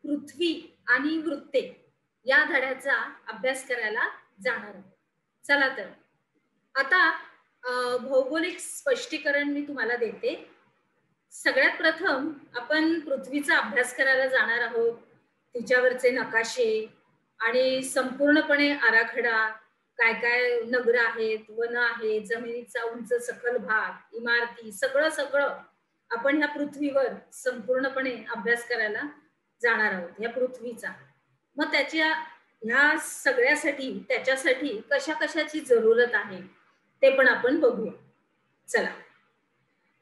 पृथ्वी आणि वृत्ते या धड्याचा अभ्यास करायला जाणार आहोत. चला तर आता भौगोलिक स्पष्टीकरण मी तुम्हाला देते. सगळ्यात प्रथम आपण पृथ्वीचा अभ्यास करायला जाणार आहोत. तिच्यावरचे नकाशे आणि संपूर्णपणे आराखडा, काय काय नगर आहेत, वन आहेत, जमिनीचा उंच सखल भाग, इमारती, सगळं सगळं आपण ह्या पृथ्वीवर संपूर्णपणे अभ्यास करायला जाणार आहोत या पृथ्वीचा. मग त्याच्या ह्या सगळ्यासाठी त्याच्यासाठी कशा कशाची जरूरत आहे ते पण आपण बघूया. चला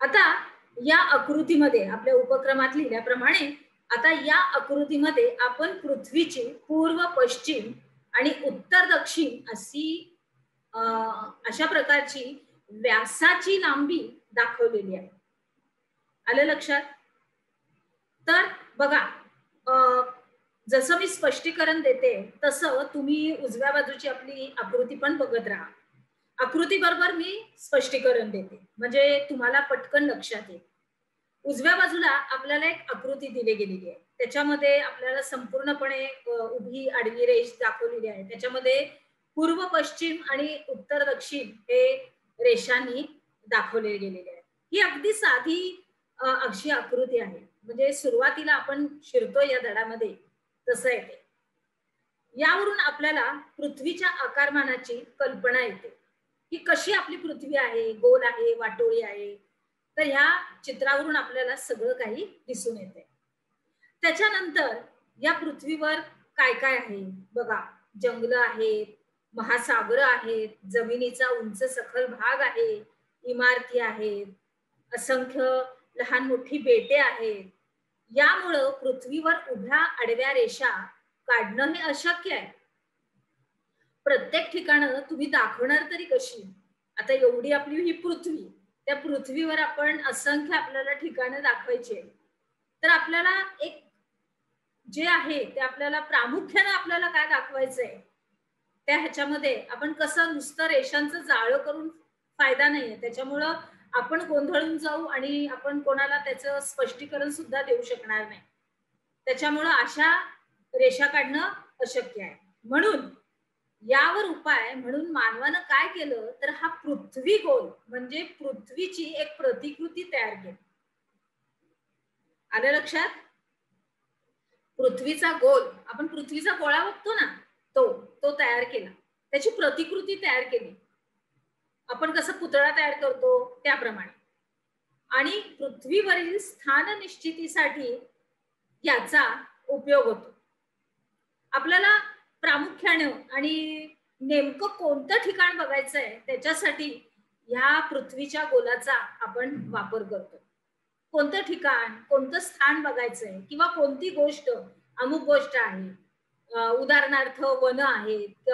आता या आकृतीमध्ये आपल्या उपक्रमात लिहिल्याप्रमाणे आता या आकृतीमध्ये आपण पृथ्वीची पूर्व पश्चिम आणि उत्तर दक्षिण अशी अशा प्रकारची व्यासाची लांबी दाखवलेली आहे. आलं लक्षात? तर बघा जसं मी स्पष्टीकरण देते तसं तुम्ही उजव्या बाजूची आपली आकृती पण बघत राहा. आकृती बरोबर मी स्पष्टीकरण देते म्हणजे तुम्हाला पटकन लक्षात येईल. उजव्या बाजूला आपल्याला एक आकृती दिली गेलेली आहे. त्याच्यामध्ये आपल्याला संपूर्णपणे उभी आडवी रेष दाखवलेली आहे. त्याच्यामध्ये पूर्व पश्चिम आणि उत्तर दक्षिण हे रेषांनी दाखवले गेलेले आहे. ही अगदी साधी अशी आकृती आहे. म्हणजे सुरुवातीला आपण शिरतो या धड्यामध्ये तसं येते. यावरून आपल्याला पृथ्वीच्या आकारमानाची कल्पना येते की कशी आपली पृथ्वी आहे, गोल आहे, वाटोळी आहे. तर ह्या चित्रावरून आपल्याला सगळं काही दिसून येते. त्याच्यानंतर या पृथ्वीवर काय काय आहे बघा. जंगल आहेत, महासागर आहेत, जमिनीचा उंच सखल भाग आहे, इमारती आहेत, असंख्य लहान मोठी बेटे आहेत. यामुळं पृथ्वीवर उभ्या आडव्या रेषा काढणं हे अशक्य आहे. प्रत्येक ठिकाण तुम्ही दाखवणार तरी कशी? आता एवढी आपली ही पृथ्वी, त्या पृथ्वीवर आपण असंख्य आपल्याला ठिकाणं दाखवायचे. तर आपल्याला एक जे आहे ते आपल्याला प्रामुख्याने आपल्याला काय दाखवायचंय त्या ह्याच्यामध्ये आपण कसं नुसतं रेषांचं जाळं करून फायदा नाहीये. त्याच्यामुळं आपण गोंधळून जाऊ आणि आपण कोणाला त्याचं स्पष्टीकरण सुद्धा देऊ शकणार नाही. त्याच्यामुळं अशा रेषा काढणं अशक्य आहे. म्हणून यावर उपाय म्हणून मानवानं काय केलं तर हा पृथ्वी गोल म्हणजे पृथ्वीची एक प्रतिकृती तयार केली. आलं लक्षात? पृथ्वीचा गोल, आपण पृथ्वीचा गोळा बघतो ना, तो तयार केला. त्याची प्रतिकृती तयार केली. आपण कसं पुतळा तयार करतो त्याप्रमाणे. आणि पृथ्वीवरील स्थान निश्चितीसाठी याचा उपयोग होतो. आपल्याला प्रामुख्याने आणि नेमकं कोणतं ठिकाण बघायचंय त्याच्यासाठी ह्या पृथ्वीच्या गोलाचा आपण वापर करतो. कोणतं ठिकाण, कोणतं स्थान बघायचंय किंवा कोणती गोष्ट, अमुक गोष्ट आहे, उदाहरणार्थ वन आहेत,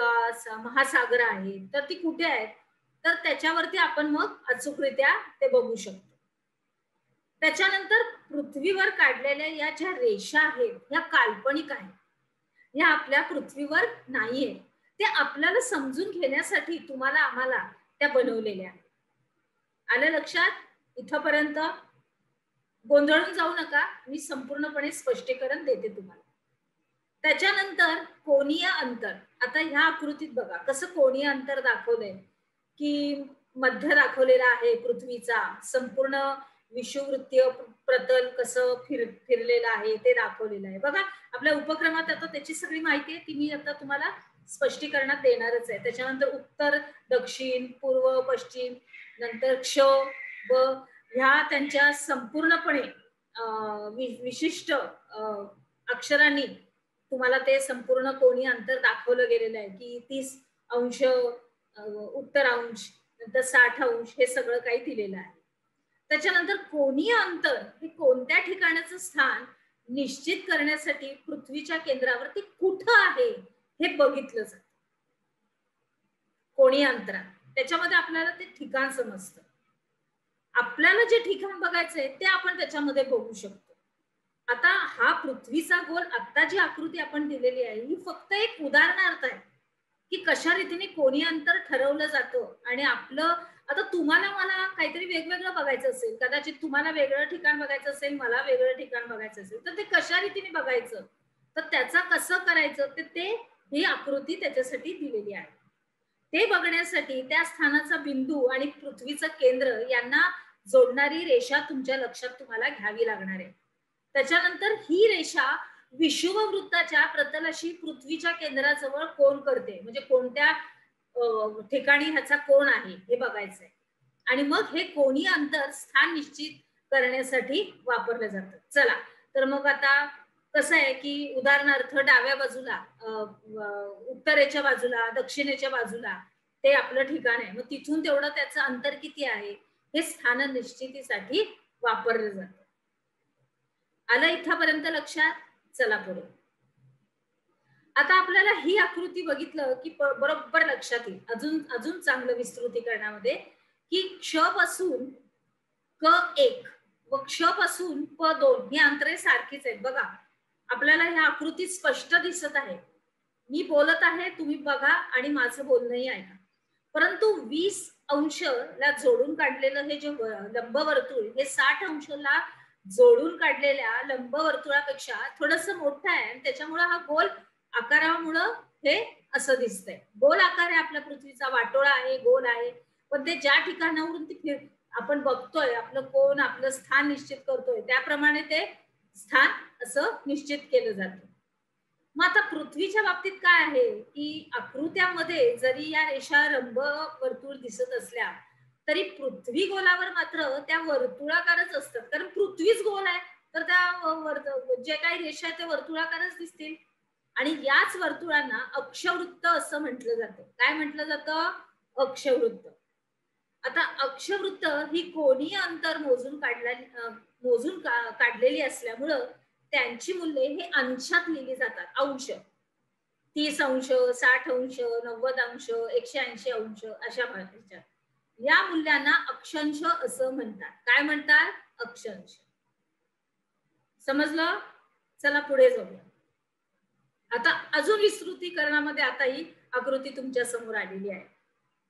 महासागर आहेत, तर ती कुठे आहेत तर त्याच्यावरती आपण मग अचूकरित्या ते बघू शकतो. त्याच्यानंतर पृथ्वीवर काढलेल्या या ज्या रेषा आहेत ह्या काल्पनिक आहेत. ह्या आपल्या पृथ्वीवर नाहीये. ते आपल्याला समजून घेण्यासाठी तुम्हाला आम्हाला त्या बनवलेल्या आहेत. आलं लक्षात? इथपर्यंत गोंधळून जाऊ नका. मी संपूर्णपणे स्पष्टीकरण देते तुम्हाला. त्याच्यानंतर कोनीय अंतर. आता ह्या आकृतीत बघा कसं कोनीय अंतर दाखवलंय की मध्य दाखवलेला आहे पृथ्वीचा. संपूर्ण विषुववृत्तीय प्रतल कसं फिरलेलं आहे ते दाखवलेलं आहे. बघा आपल्या उपक्रमात आता त्याची सगळी माहिती आहे ती मी आता तुम्हाला स्पष्टीकरणात देणारच आहे. त्याच्यानंतर उत्तर, दक्षिण, पूर्व, पश्चिम, नंतर क्ष व ह्या त्यांच्या संपूर्णपणे विशिष्ट अक्षरांनी तुम्हाला ते संपूर्ण कोनीय अंतर दाखवलं गेलेलं आहे की 30 अंश उत्तर अंश, नंतर 60 अंश हे सगळं काही दिलेलं आहे. त्याच्यानंतर कोनीय अंतर हे कोणत्या ठिकाणाचं स्थान निश्चित करण्यासाठी पृथ्वीच्या केंद्रावर ते कुठं आहे हे बघितलं जातं. कोनीय अंतरात त्याच्यामध्ये आपल्याला ते ठिकाण समजतं. आपल्याला जे ठिकाण बघायचंय ते आपण त्याच्यामध्ये बघू शकतो. आता हा पृथ्वीचा गोल, आता जी आकृती आपण दिलेली आहे ही फक्त एक उदाहरणार्थ आहे की कशा रीतीने कोनीय अंतर ठरवलं जातं. आणि आपलं आता तुम्हाला मला काहीतरी वेगवेगळं बघायचं असेल, कदाचित तुम्हाला वेगळं ठिकाण बघायचं असेल, मला वेगळं ठिकाण बघायचं असेल, तर ते कशा रीतीने बघायचं तर त्याचा कसं करायचं ते ही आकृती त्याच्यासाठी दिलेली आहे. ते बघण्यासाठी त्या स्थानाचा बिंदू आणि पृथ्वीचं केंद्र यांना जोडणारी रेषा तुमच्या लक्षात तुम्हाला घ्यावी लागणार आहे. त्याच्यानंतर ही रेषा विषुववृत्ताच्या प्रतलाशी पृथ्वीच्या केंद्राजवळ कोन करते, म्हणजे कोणत्या ठिकाणी ह्याचा कोन आहे हे बघायचंय. आणि मग हे कोनीय अंतर स्थान निश्चित करण्यासाठी वापरलं जातं. चला तर मग आता कसं आहे की उदाहरणार्थ डाव्या बाजूला उत्तरेच्या बाजूला, दक्षिणेच्या बाजूला ते आपलं ठिकाण आहे. मग तिथून तेवढं त्याचं अंतर किती आहे हे स्थान निश्चितीसाठी वापरलं जातं. आलं इथपर्यंत लक्षात? चला पुढे. आता आपल्याला ही आकृती बघितलं की बरोबर लक्षात येईल अजून चांगलं विस्तृतीकरणामध्ये की क्ष पासून क1 व क्ष पासून प2 ही अंतरे सारखीच आहेत. बघा आपल्याला ह्या आकृतीत स्पष्ट दिसत आहे. मी बोलत आहे, तुम्ही बघा आणि माझं बोलणंही ऐका. परंतु 20 अंशला जोडून काढलेलं हे जे लंबवर्तुळ हे 60 अंशला जोडून काढलेल्या लंबवर्तुळापेक्षा थोडस मोठं आहे आणि त्याच्यामुळे हा गोल आकारामुळं हे असं दिसतंय. गोल आकार आहे आपल्या पृथ्वीचा, वाटोळा आहे, गोल आहे, पण ते ज्या ठिकाणावरून ती आपण बघतोय, आपलं कोण आपलं स्थान निश्चित करतोय त्याप्रमाणे ते स्थान असं निश्चित केलं जातं. मग आता पृथ्वीच्या बाबतीत काय आहे की आकृत्यामध्ये जरी या रेषा लंब वर्तुळ दिसत असल्या तरी पृथ्वी गोलावर मात्र त्या वर्तुळाकारच असतात, कारण पृथ्वीच गोल आहे तर त्या जे काही रेषा आहे ते वर्तुळाकारच दिसतील. आणि याच वर्तुळांना अक्षवृत्त असं म्हटलं जातं. काय म्हटलं जातं? अक्षवृत्त. आता अक्षवृत्त ही कोनीय अंतर मोजून काढलेली असल्यामुळं त्यांची मूल्ये हे अंशात लिहिली जातात. अंश 30 अंश, 60 अंश, 90 अंश, 180 अंश अशा प्रकारच्या या मूल्यांना अक्षांश असं म्हणतात. काय म्हणतात? अक्षांश. समजलं? चला पुढे जाऊया. आता अजून विस्तृतीकरणामध्ये आता ही आकृती तुमच्या समोर आलेली आहे.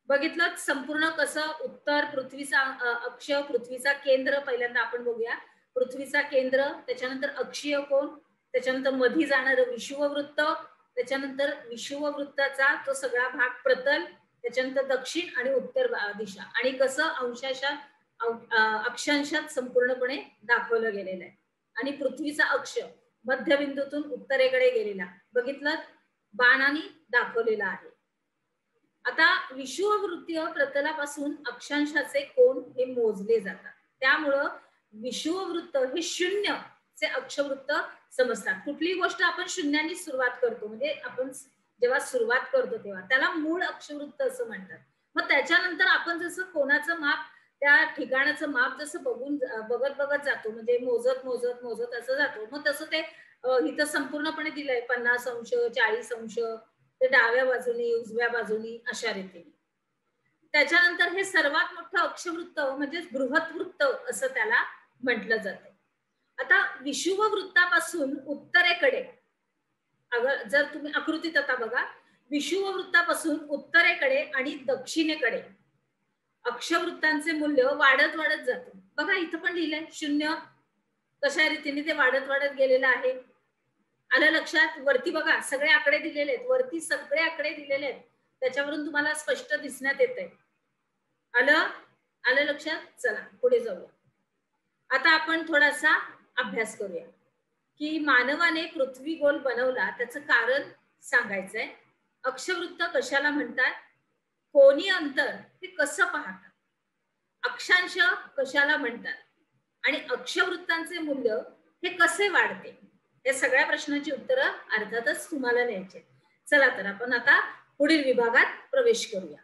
बघितलं संपूर्ण कसं उत्तर पृथ्वीचा अक्ष, पृथ्वीचा केंद्र पहिल्यांदा आपण बघूया. पृथ्वीचा केंद्र, त्याच्यानंतर अक्षीय कोन, त्याच्यानंतर मधी जाणारं विषुववृत्त, त्याच्यानंतर विषुववृत्ताचा तो सगळा भाग प्रतल, त्याच्यानंतर दक्षिण आणि उत्तर दिशा आणि कसं अक्षांशात संपूर्णपणे दाखवलं गेलेलं आहे. आणि पृथ्वीचा अक्ष मध्यबिंदूतून उत्तरेकडे गेलेला बघितलं बाणाने दाखवलेला आहे. आता विषुववृत्तीय प्रतलापासून अक्षांशाचे कोन हे मोजले जातात. त्यामुळं विषुववृत्त हे 0 चे अक्षवृत्त समजतात. कुठलीही गोष्ट आपण शून्याने सुरुवात करतो, म्हणजे आपण जेव्हा सुरुवात करतो तेव्हा त्याला मूळ अक्षवृत्त असं म्हणतात. मग त्याच्यानंतर आपण जसं कोणाचं माप, त्या ठिकाणाचं माप जसं बघत जातो, म्हणजे मोजत असं जातो. मग तसं ते इथं संपूर्णपणे दिलंय 50 अंश, 40 अंश, ते डाव्या बाजूनी उजव्या बाजूनी अशा रीतीने. त्याच्यानंतर हे सर्वात मोठं अक्षवृत्त म्हणजे बृहत्वृत्त असं त्याला म्हटलं जातं. आता विषुववृत्तापासून उत्तरेकडे जर तुम्ही आकृतीत आता बघा, विषुववृत्तापासून उत्तरेकडे आणि दक्षिणेकडे अक्षवृत्तांचे मूल्य वाढत जातं. बघा इथं पण लिहिलंय 0 कशा रीतीने ते वाढत गेलेलं आहे. आलं लक्षात? वरती बघा सगळे आकडे दिलेले आहेत, वरती सगळे आकडे दिलेले आहेत, त्याच्यावरून तुम्हाला स्पष्ट दिसण्यात येतंय. आलं लक्षात? चला पुढे जाऊया. आता आपण थोडासा अभ्यास करूया की मानवाने पृथ्वी गोल बनवला त्याचं कारण सांगायचंय. अक्षवृत्त कशाला म्हणतात, कोनीय अंतर हे कसं पाहतात, अक्षांश कशाला म्हणतात आणि अक्षवृत्तांचे मूल्य हे कसे वाढते, या सगळ्या प्रश्नांची उत्तरं अर्थातच तुम्हाला द्यायची. चला तर आपण आता पुढील विभागात प्रवेश करूया.